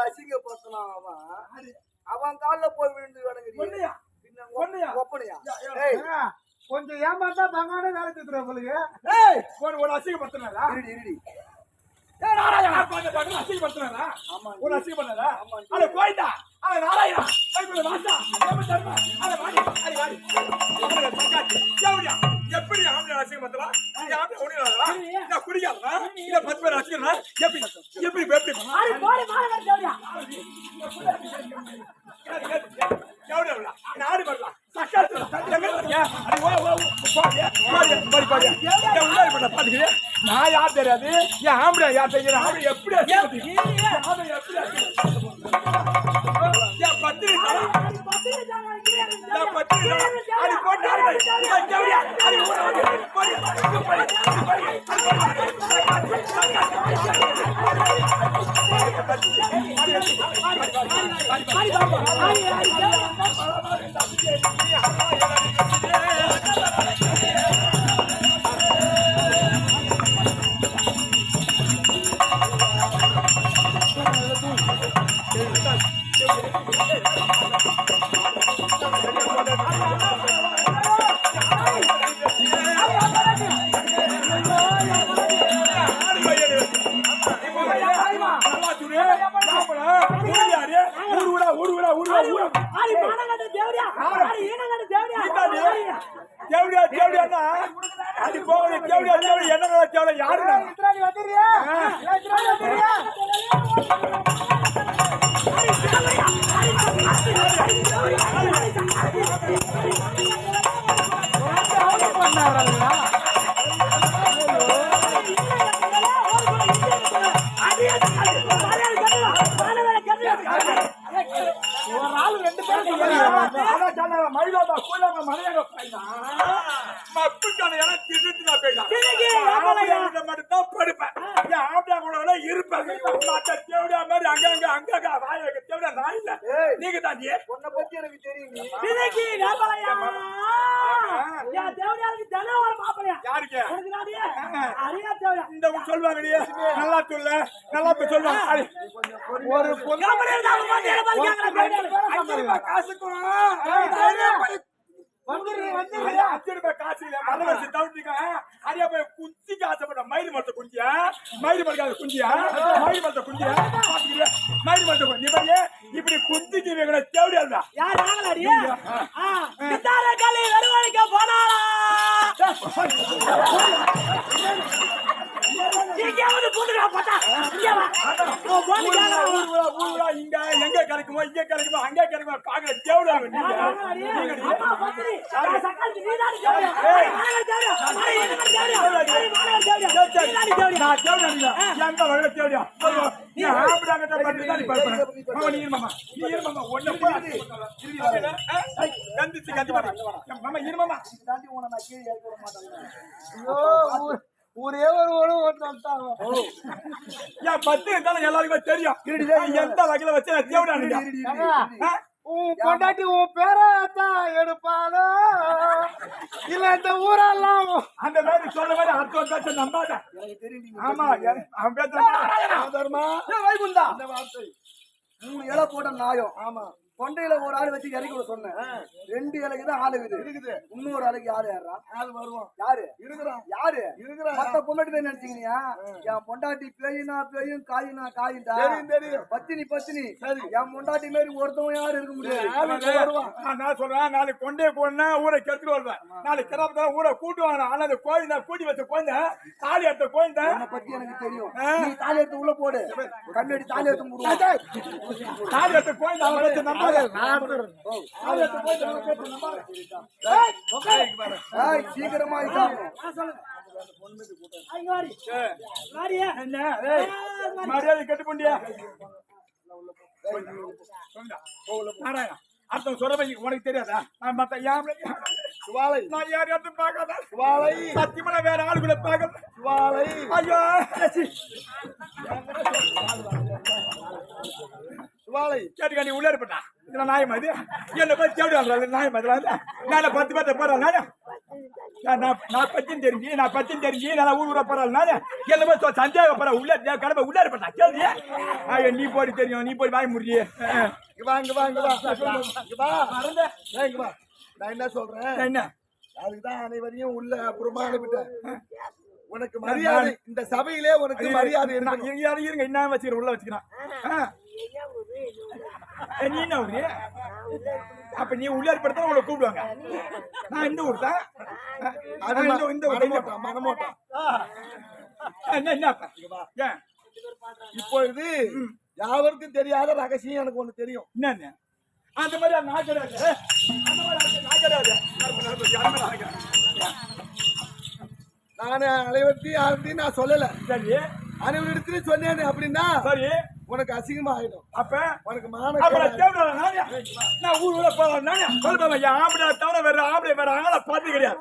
அசிங்கப்படுத்தினான் அவன் கால போய் விழுந்து வணங்குறியா ஒப்பனையா கொஞ்சம் ஏமாத்தா பங்கான வேலை சுத்துற உங்களுக்கு ஒரு அசிங்கப்படுத்தினாரா அசிங்கப்படுத்தினாரா ஒரு அசிங்கப்படுத்தாரா அட போயிட்டா அட நாராயணா எப்படி அசிங்கப்படுத்தலாம் குடிக்காதா இல்ல 10 பேர் அசிங்கா எப்படி எப்படி நாடு வரலாம் நான் யார் தெரியாது என் ஆம்பளை யார் தெரியாது எப்படி இப்படி குந்திக்கு இங்க எங்க கிடைக்குமோ இங்க கிடைக்குமோ அங்க கிடைக்குமோ பாக்குற தேவடா ஒரே ஒரு பத்து இருந்தாலும் எல்லாருக்குமே தெரியும் எந்த வகையில வச்சு தேவடா கொண்டாட்டி உன் பேரத்தான் எடுப்பானோ இல்ல இந்த ஊரெல்லாம் அந்த மாதிரி சொல்ற மாதிரி அர்த்தம் நம்பாத ஆமா அவன் பேசுறமா வைகுண்டா அந்த வார்த்தை 3 இலை போட்ட நாயம் ஆமா கொண்டையில ஒரு ஆள் வச்சு இறக்கி விட சொன்னேன் 2 இலைக்கு தான் ஆளு இருக்குது இன்னொரு ஆளுக்கு யாரு ஆள் வருவோம் யாரு இருக்கிறான் யாரு இருக்கிறான் மத்த பொண்டாட்டி தான் நினைச்சீங்கயா என் பொண்டாட்டி பேயினா பேயும் காயினா காயின்டா பத்தினி சரி என் பொண்டாட்டி மாதிரி ஒருத்தவன் யாரும் இருக்க முடியாது நான் சொல்றேன் நாளைக்கு கொண்டே போனா ஊரை கெடுத்துட்டு வருவேன் நாளைக்கு கிராமத்துல ஊரை கூட்டுவாங்க ஆனா அந்த கோயில் தான் கூட்டி வச்ச கோயில் தாலி எடுத்த கோயில் தான் பத்தி எனக்கு தெரியும் நீ தாலி எடுத்து உள்ள போடு கண்ணடி தாலி எடுத்து மூடுவோம் தாலி எடுத்த கோயில் அவளை வச்சு நம்ம சீக்கிரமா மரியாதை கட்டுக்கொண்டியா நாராயணா அர்த்தம் சொல்ற உனக்கு தெரியாதா மத்த சுவாலை நான் யார் யாரும் பார்க்காத சுவாலை சத்தியமான வேற ஆளு கூட பார்க்கல சுவாலை ஐயோ சுவாலை கேட்டுக்கா நீ உள்ளே இருப்பா இதுல நாயம் அது என்ன போய் தேடி நாயம் அதுல நான் 10 பேர்த்த போறேன் நான் பத்தியும் தெரிஞ்சு நல்லா ஊர் போறாள் எல்லாமே சந்தேகப்படுற உள்ள கடமை உள்ள இருப்பா கேள்வி நீ போடி தெரியும் நீ போய் வாய் முடியே நான் என்ன சொல்றேன் என்ன அதுக்குதான் அனைவரையும் உள்ள அப்புறமா அனுப்பிட்டேன் உனக்கு மரியாதை இந்த சபையிலே உனக்கு மரியாதை இருங்க என்ன வச்சுக்கிறேன் உள்ள வச்சுக்கிறான் நீ என்ன ஊரு அப்ப நீ உள்ள ஏற்படுத்த உங்களை கூப்பிடுவாங்க நான் இந்த ஊர் தான் மனமோட்டம் என்ன இப்பொழுது யாருக்கும் தெரியாத ரகசியம் எனக்கு ஒண்ணு தெரியும் என்னன்னு அந்த மாதிரி நான் கிடையாது நானே அலைவத்தி யாருன்னு நான் சொல்லல சரி அனைவரிடத்துலயும் சொன்னேன் அப்படின்னா சரி உனக்கு அசிங்கமா ஆயிடும் அப்ப உனக்கு நான் ஊர் போறேன் ஆம்பளை தவிர வேற ஆளை பார்த்து கிடையாது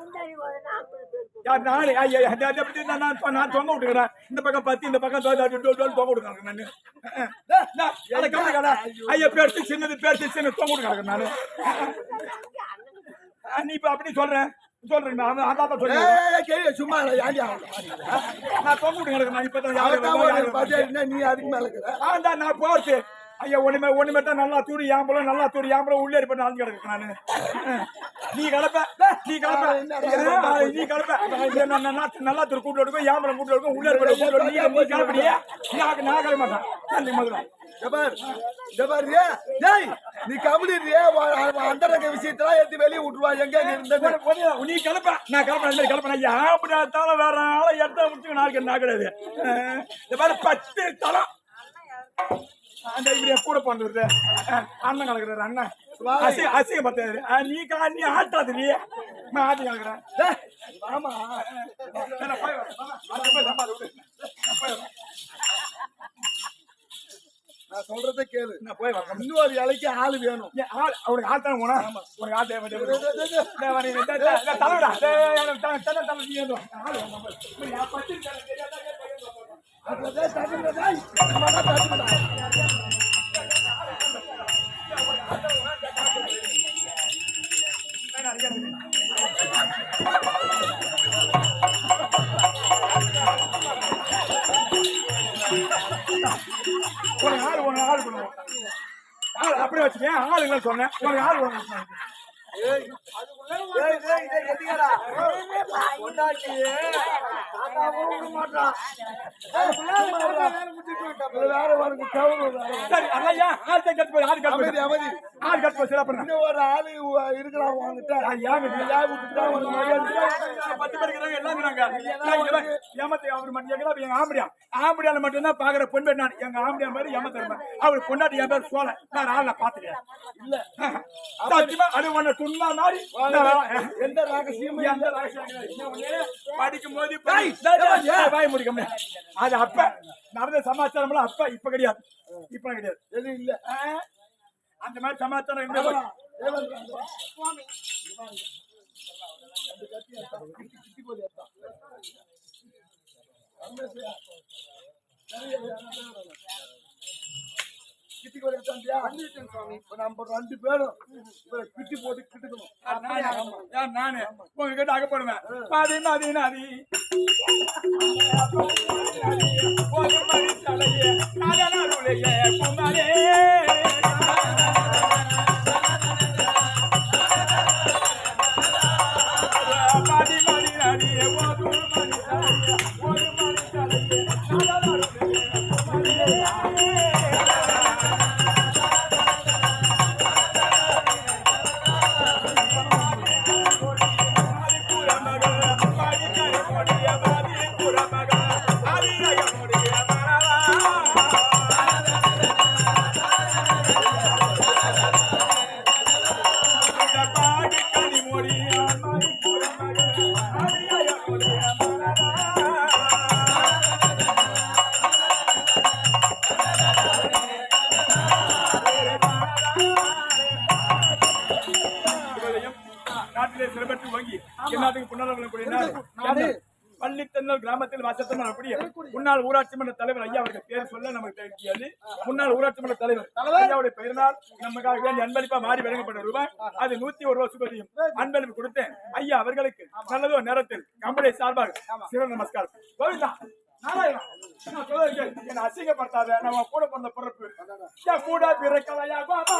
நான் தொங்க விட்டுக்கிறேன் இந்த பக்கம் பத்தி இந்த பக்கம் தொங்க விட்டுக்கிறேன் நானு ஐயா பேர்த்து சின்ன தொங்க விட்டுக்கிறேன் நானு நீ இப்ப அப்படி சொல்றேன் சும்மா நான் தொங்க விட்டுக்கிறேன் நான் இப்ப நீ அதுக்கு மேல நான் போச்சு ஐயா ஒண்ணுமே தான் நல்லா தூடி யாம்பளம் உள்ளே இருப்பேன் நாலு கிடக்கு நானு நீ கலப்ப நல்லா தூர் கூட்டு இருக்கும் யாம்பளம் கூட்டு இருக்கும் உள்ளே இருப்பேன் நீ கலப்படியே நான் கல மாட்டேன் முதல்ல நீ கபடி அந்த விஷயத்தெல்லாம் எடுத்து வெளியே விட்டுருவா எங்க நீ கலப்ப நான் கலப்பேன் ஐயா அப்படித்தால வேற ஆளை எடுத்த முடிச்சு நாளைக்கு நான் கிடையாது இந்த மாதிரி 10 தலம் அந்த இப்படி கூட பண்ணுறது அண்ணன் கலக்குறாரு அண்ணன் அசிங்க பார்த்தாரு நீ ஆட்டாது நீ நான் ஆட்டி கலக்குறேன் ஆமா நான் சொல்றதை கேளு நான் போய் வரேன் இன்னொரு இலைக்கு ஆளு வேணும் அவனுக்கு ஆள் தானே போனா உனக்கு ஆள் அப்படியே வச்சுக்கேன் ஆளுங்க சொன்னேன் உனக்கு ஆள் ஆம்படியால மட்டும்தான் பாக்குற பொன் பேர் நான் எங்க ஆம்படியா மாதிரி ஏமாத்த அவர் பொண்டாட்டி என் பேர் சோழ நான் ஆள பாத்துக்கிறேன் இல்ல அது ஒண்ணு துண்ணா மாதிரி எந்த ரகசியமும் எந்த ரகசியம் படிக்கும் போது வாய் முடிக்க முடியாது அது அப்ப நடந்த சமாச்சாரம் அப்ப இப்ப கிடையாது இப்ப கிடையாது எதுவும் இல்ல அந்த மாதிரி சமாச்சாரம் இருந்த நம்ம 2 பேரும் கிட்டி போட்டு கிட்டுக்கணும் நானு உங்ககிட்ட அகப்படுவேன் பாதி நதி நதி பாதி மதி நதி கிராமத்தில் வாசத்தம் அப்படியே முன்னாள் ஊராட்சி மன்ற தலைவர் ஐயா அவர்கள் பேர் சொல்ல நமக்கு தெரியாது. முன்னாள் ஊராட்சி மன்ற தலைவர் ஐயாவுடைய பெயரினால் நமக்காக வேண்டிய அன்பளிப்பா மாறி வழங்கப்பட்ட ரூபாய் அது 101 ரூபாய் சுபதியும் அன்பளிப்பு கொடுத்தேன். ஐயா அவர்களுக்கு நல்லதோ நேரத்தில் கம்பெனி சார்பாக சிவ நமஸ்காரம். கோவிந்தா நாராயணா, நான் சொல்றதை கேளு. என்னை அசிங்கப்படுத்தாத. நம்ம கூட பிறந்த பிறப்பு கூட பிறக்கலையா கோவிந்தா